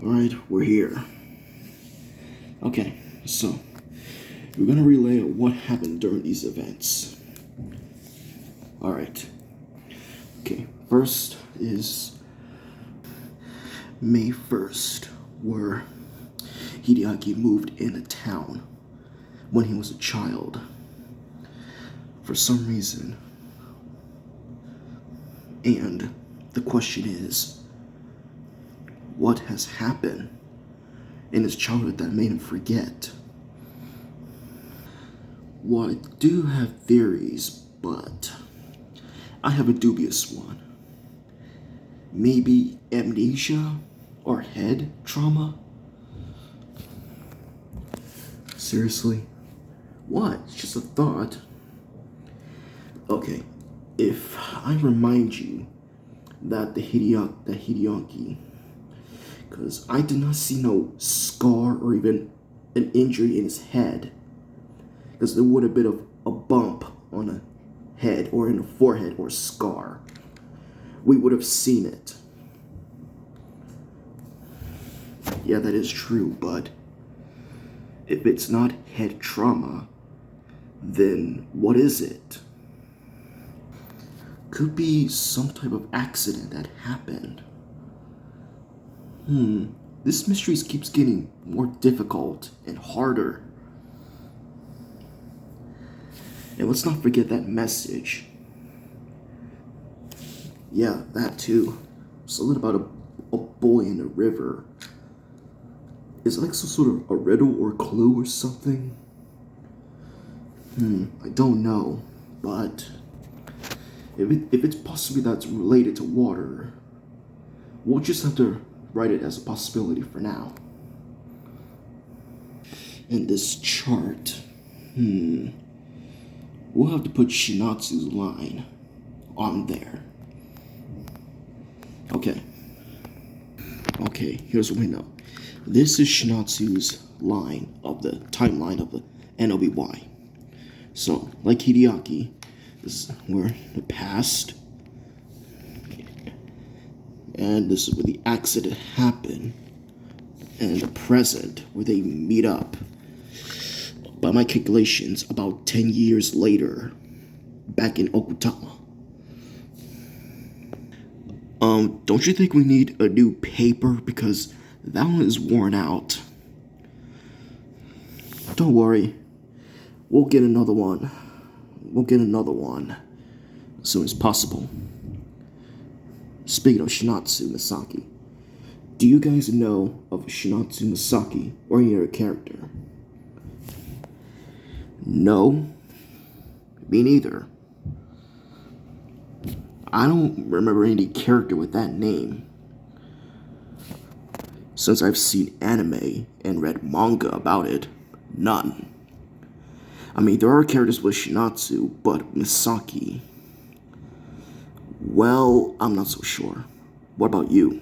Alright, we're here. Okay, so we're gonna relay what happened during these events. Alright. Okay, first is May 1st, where Hideaki moved into town when he was a child. For some reason. And the question is, what has happened in his childhood that made him forget? Well, I do have theories, but I have a dubious one. Maybe amnesia or head trauma? Seriously? What? It's just a thought. Okay, if I remind you that Hideaki, because I did not see no scar or even an injury in his head, because there would have been a bump on a head or in the forehead or scar. We would have seen it. Yeah, that is true, but if it's not head trauma, then what is it? Could be some type of accident that happened. This mystery keeps getting more difficult and harder. And let's not forget that message. Yeah, that too. Something about a boy in a river. Is it like some sort of a riddle or clue or something? I don't know. But if it's possibly that's related to water, we'll just have to write it as a possibility for now. In this chart, we'll have to put Shinatsu's line on there. Okay, here's what we know. This is Shinatsu's line of the timeline of the noby. So, like Hideaki, this is where the past, and this is where the accident happened, and the present, where they meet up. By my calculations, about 10 years later, back in Okutama. Don't you think we need a new paper? Because that one is worn out. Don't worry. We'll get another one. As soon as possible. Speaking of Shinatsu Misaki, do you guys know of Shinatsu Misaki or any other character? No? Me neither. I don't remember any character with that name. Since I've seen anime and read manga about it, none. I mean, there are characters with Shinatsu, but Misaki, well, I'm not so sure. What about you?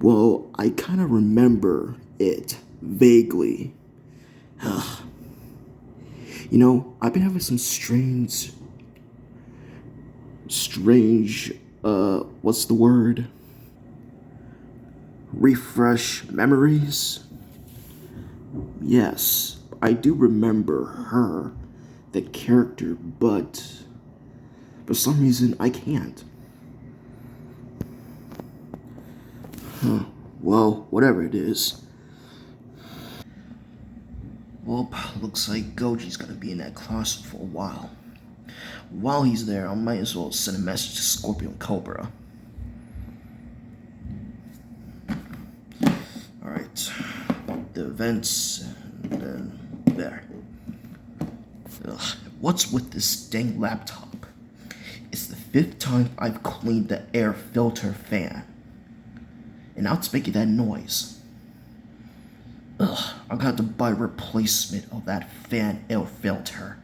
Well, I kind of remember it vaguely. You know, I've been having some strange, what's the word? Refresh memories? Yes, I do remember her, the character, but for some reason I can't. Well, whatever it is. Well, looks like Goji's gonna be in that closet for a while. While he's there, I might as well send a message to Scorpion Cobra. Alright, about the events, and then there. Ugh, what's with this dang laptop? It's the 5th time I've cleaned the air filter fan. And now it's making that noise. Ugh, I'm gonna have to buy a replacement of that fan air filter.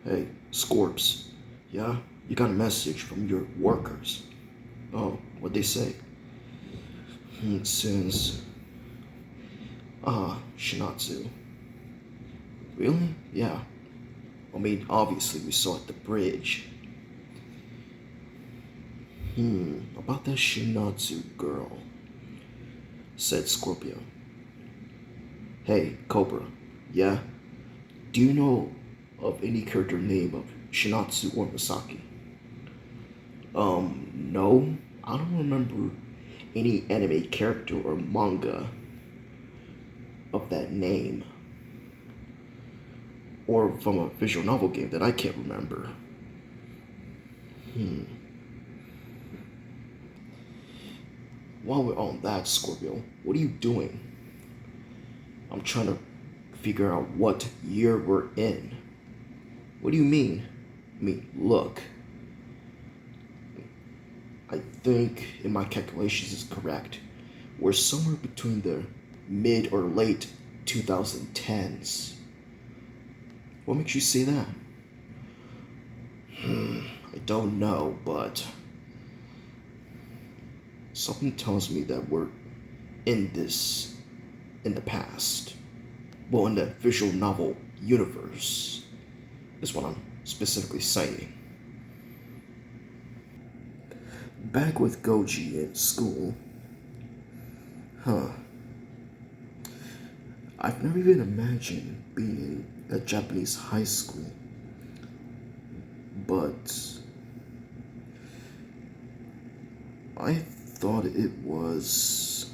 Hey, Scorps. Yeah? You got a message from your workers. Oh, what'd they say? It says, Shinatsu. Really? Yeah. I mean, obviously we saw at the bridge. About that Shinatsu girl, said Scorpio. Hey, Cobra, yeah? Do you know of any character name of Shinatsu or Misaki? No. I don't remember any anime character or manga of that name. Or from a visual novel game that I can't remember. While we're on that, Scorpio, what are you doing? I'm trying to figure out what year we're in. What do you mean? Look. I think, if my calculations is correct, we're somewhere between the mid or late 2010s. What makes you say that? I don't know, but something tells me that we're in the past. Well, in the visual novel universe is what I'm specifically saying. Back with Goji in school. I've never even imagined being in a Japanese high school. But I thought it was...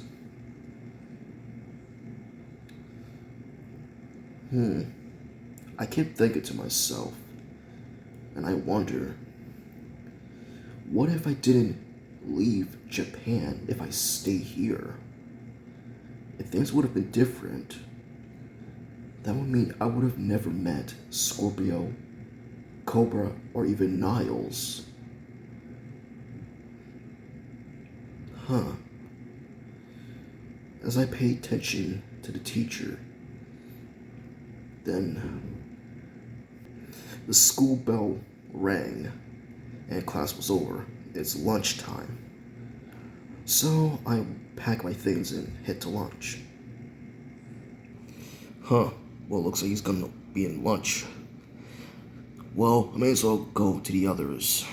I kept thinking to myself, and I wonder, what if I didn't leave Japan if I stay here? If things would have been different, that would mean I would have never met Scorpio, Cobra, or even Niles. As I paid attention to the teacher, then the school bell rang and class was over. It's lunchtime. So I packed my things and head to lunch. Well, looks like he's gonna be in lunch. Well, I may as well go to the others.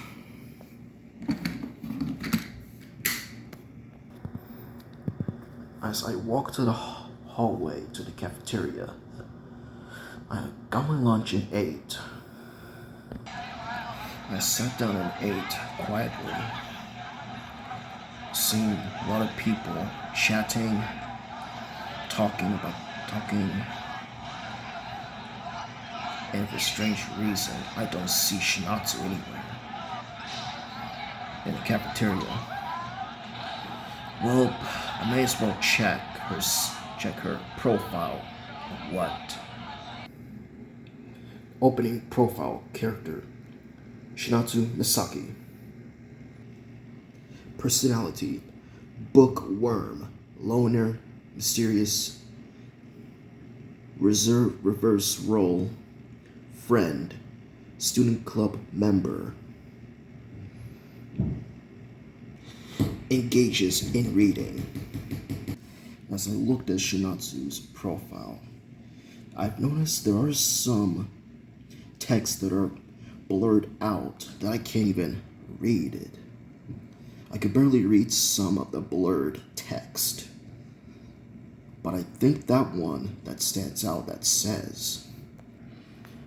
As I walked to the hallway to the cafeteria, I got my lunch and ate. I sat down and ate quietly, seeing a lot of people chatting, talking, and for a strange reason, I don't see Shinatsu anywhere in the cafeteria. Well, I may as well check her profile. What? Opening profile character: Shinatsu Misaki. Personality: bookworm, loner, mysterious, reverse role, friend, student club member. Engages in reading. As I looked at Shinatsu's profile, I've noticed there are some texts that are blurred out that I can't even read it. I could barely read some of the blurred text. But I think that one that stands out that says,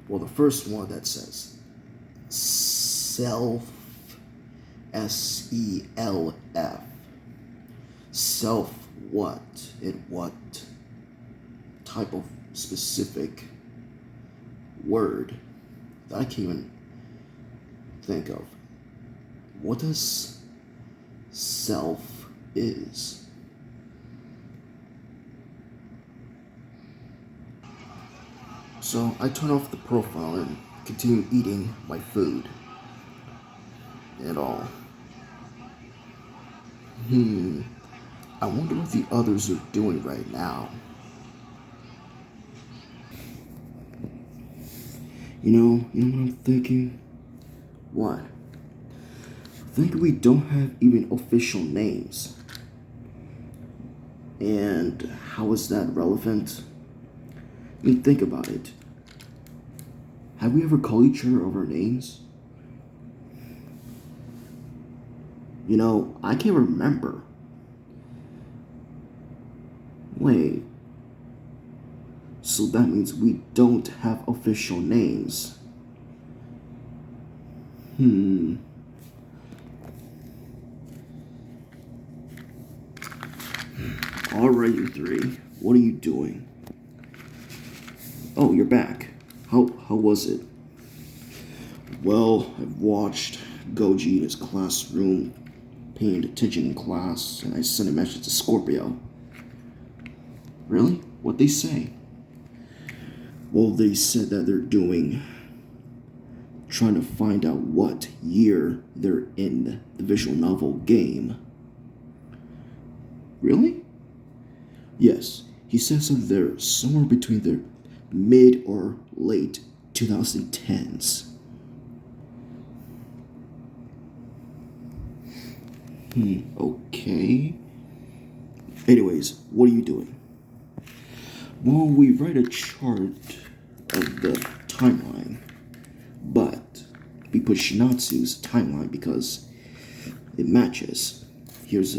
well, the first one that says self, S-E-L-F. Self what? In what type of specific word that I can't even think of? What does self is? So I turn off the profile and continue eating my food and all. I wonder what the others are doing right now. You know what I'm thinking? What? I think we don't have even official names. And how is that relevant? Think about it. Have we ever called each other over names? I can't remember. Wait, so that means we don't have official names. Alright, you three. What are you doing? Oh, you're back. How was it? Well, I've watched Goji in his classroom, paying attention in class, and I sent a message to Scorpio. Really? What'd they say? Well, they said that trying to find out what year they're in the visual novel game. Really? Yes, he says that they're somewhere between the mid or late 2010s. Okay. Anyways, what are you doing? Well, we write a chart of the timeline, but we put Shinatsu's timeline because it matches. Here's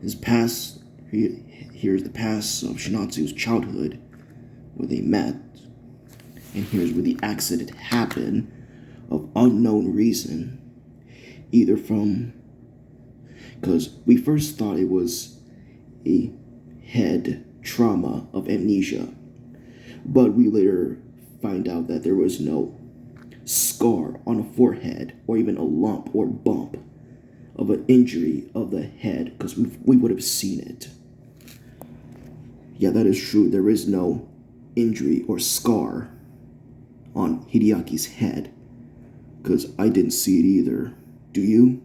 his past. Here's the past of Shinatsu's childhood, where they met, and here's where the accident happened, of unknown reason. Either from, because we first thought it was a head trauma of amnesia, but we later find out that there was no scar on a forehead or even a lump or bump of an injury of the head, because we would have seen it. Yeah, that is true. There is no injury or scar on Hideaki's head, because I didn't see it either. Do you?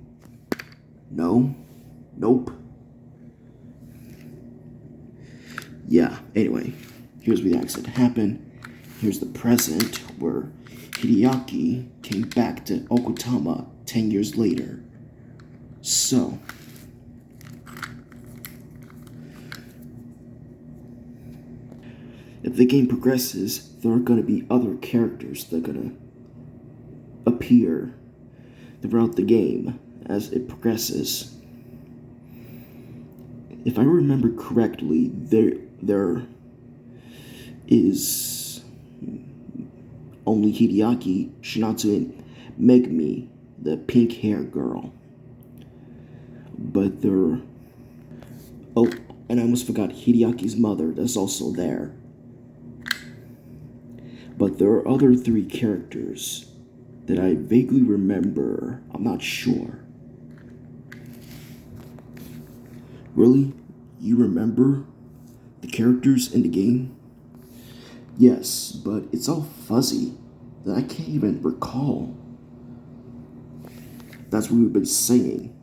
No? Nope. Yeah, anyway, here's where the accident happened. Here's the present, where Hideaki came back to Okutama 10 years later. So, if the game progresses, there are going to be other characters that are going to appear throughout the game as it progresses. If I remember correctly, there is only Hideaki, Shinatsu, and Megumi, the pink hair girl. But oh, and I almost forgot Hideaki's mother that's also there. But there are other three characters that I vaguely remember. I'm not sure. Really? You remember the characters in the game? Yes, but it's all fuzzy that I can't even recall. That's what we've been saying.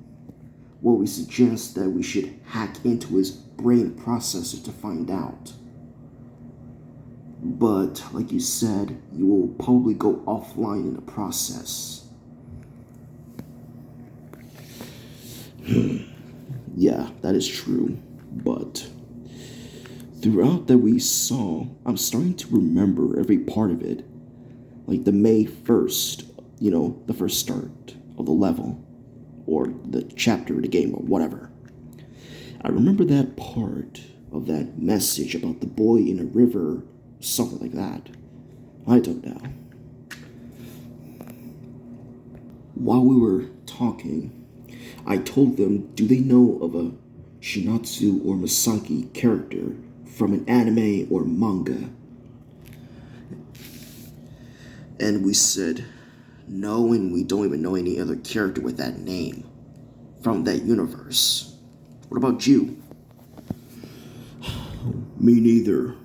Well, we suggest that we should hack into his brain processor to find out. But, like you said, you will probably go offline in the process. Yeah, that is true. But throughout that we saw, I'm starting to remember every part of it. Like the May 1st, the first start of the level, or the chapter of the game, or whatever. I remember that part of that message about the boy in a river, something like that. I don't know. While we were talking, I told them, do they know of a Shinatsu or Masaki character from an anime or manga? And we said no, and we don't even know any other character with that name from that universe. What about you? Me neither.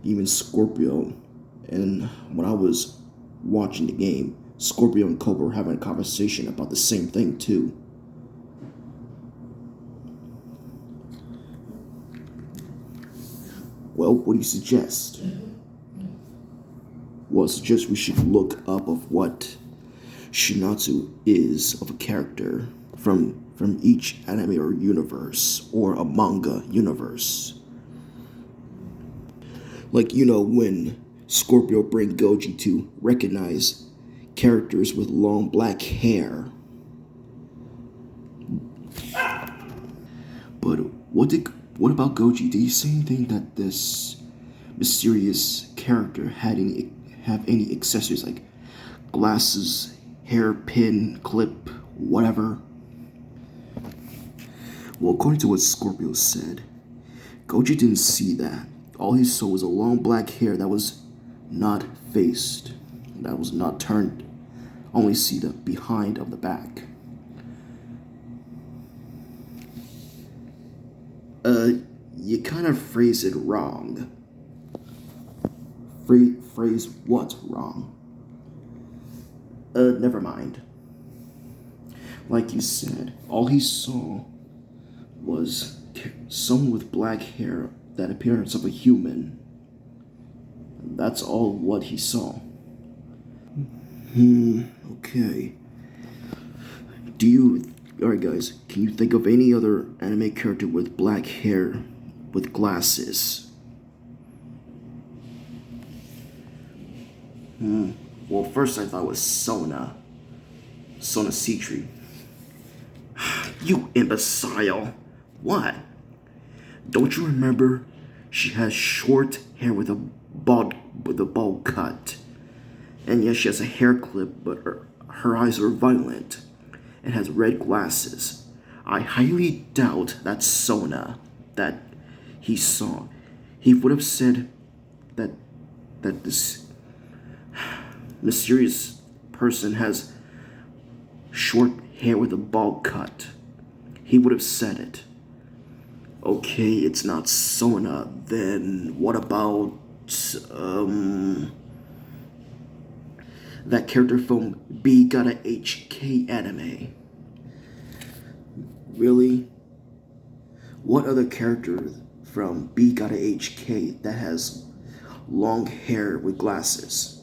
Even Scorpio. And when I was watching the game, Scorpio and Cobra were having a conversation about the same thing too. Well, what do you suggest? Well, I suggest we should look up of what Shinatsu is of a character from each anime or universe, or a manga universe. Like, when Scorpio bring Goji to recognize characters with long black hair. What about Goji? Did he say anything that this mysterious character have any accessories like glasses, hairpin, clip, whatever? Well, according to what Scorpio said, Goji didn't see that. All he saw was a long black hair that was not faced, that was not turned. Only see the behind of the back. You kind of phrase it wrong. Phrase what wrong? Never mind. Like you said, all he saw was someone with black hair that appearance of a human. That's all what he saw. Okay. Alright guys, can you think of any other anime character with black hair with glasses? Well, first I thought it was Sona Citri. You imbecile. What? Don't you remember? She has short hair with a bald cut. And yes, she has a hair clip, but her eyes are violent and has red glasses. I highly doubt that's Sona that he saw. He would have said that this mysterious person has short hair with a bald cut. He would have said it. Okay, it's not Sona, then what about that character from B Gotta HK anime? Really? What other character from B Gotta HK that has long hair with glasses?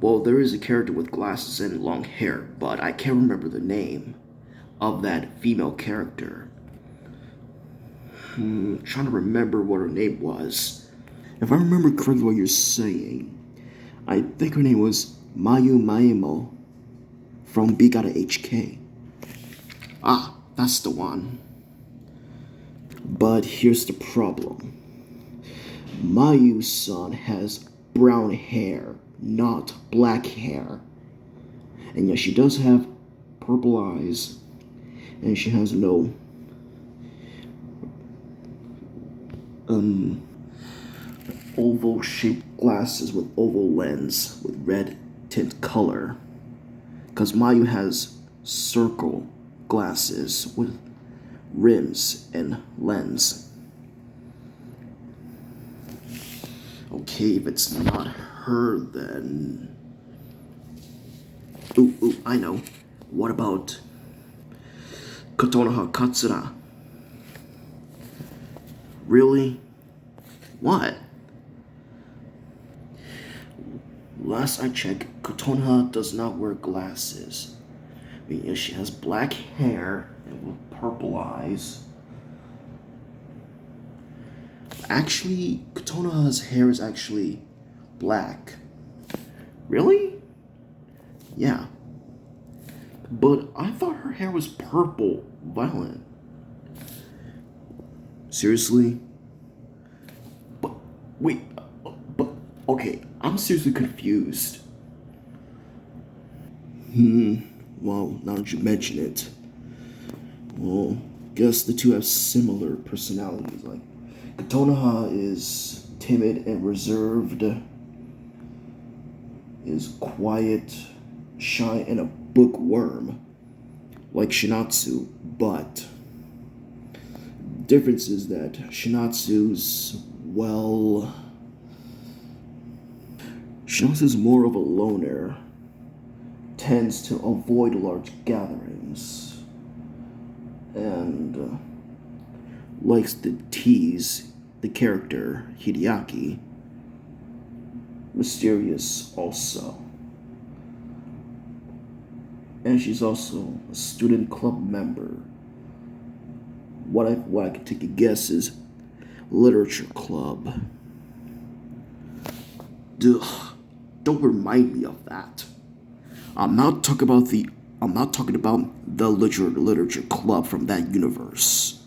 Well, there is a character with glasses and long hair, but I can't remember the name of that female character. Trying to remember what her name was. If I remember correctly what you're saying, I think her name was Mayu Maemo from B Gotta HK. Ah, that's the one. But here's the problem. Mayu-san has brown hair, not black hair. And yes, she does have purple eyes, and she has no oval-shaped glasses with oval lens with red tint color. Because Mayu has circle glasses with rims and lens. Okay, if it's not her, then... Ooh, I know. What about Kotonoha Katsura? Really? What? Last I checked, Kotonoha does not wear glasses. I mean, she has black hair and with purple eyes. Actually, Kotonoha's hair is actually black. Really? Yeah. But I thought her hair was purple, violet. Seriously? But, wait, but, okay, I'm seriously confused. Well, now that you mention it, well, guess the two have similar personalities. Like, Kotonoha is timid and reserved, is quiet, shy, and a bookworm, like Shinatsu, but difference is that Shinatsu's more of a loner, tends to avoid large gatherings, and likes to tease the character Hideaki. Mysterious also. And she's also a student club member. What I could take a guess is literature club. Ugh, don't remind me of that. I'm not talking about the literature club from that universe.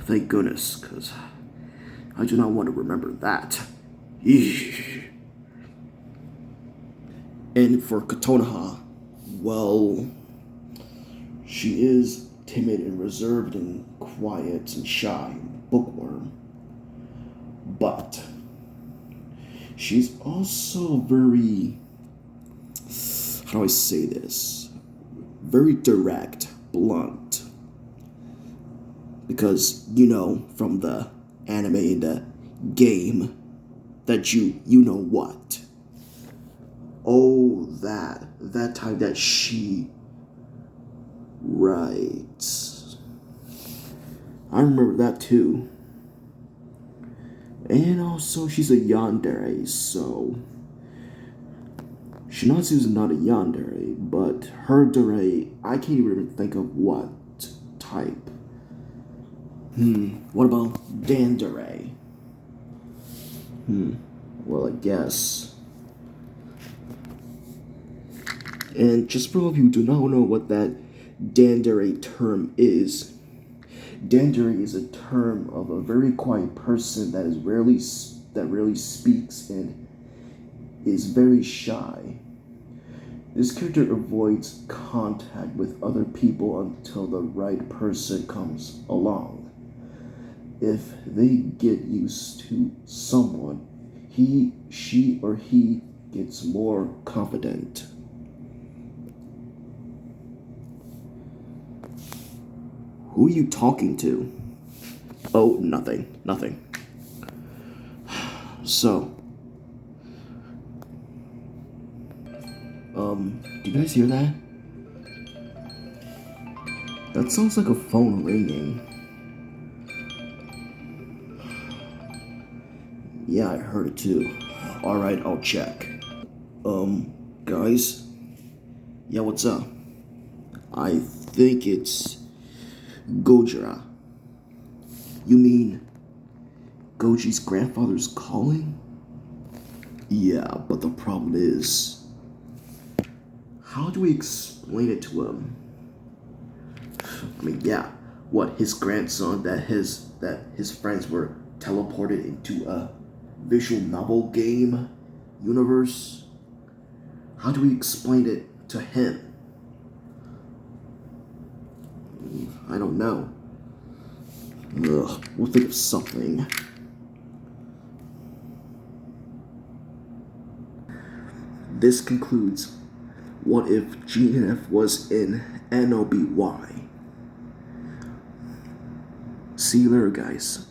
Thank goodness, because I do not want to remember that. Eesh. And for Kotonoha, well, she is timid and reserved and quiet and shy, bookworm. But she's also very, how do I say this? Very direct, blunt. Because, you know, from the anime and the game, that you know what. Oh, that time that she, right. I remember that too. And also, she's a yandere, so Shinatsu's not a yandere, but her dere, I can't even think of what type. What about dandere? Well, I guess. And just for all of you who do not know what that dandere term is, dandere is a term of a very quiet person that rarely speaks and is very shy. This character avoids contact with other people until the right person comes along. If they get used to someone, she, or he gets more confident. Who are you talking to? Oh, nothing. So, do you guys hear that? That sounds like a phone ringing. Yeah, I heard it too. Alright, I'll check. Guys? Yeah, what's up? I think it's Gojira. You mean Goji's grandfather's calling? Yeah, but the problem is, how do we explain it to him? I mean, yeah, what, his grandson that his friends were teleported into a visual novel game universe? How do we explain it to him? I don't know. We'll think of something. This concludes What If GNF Was in noby. See you later, guys.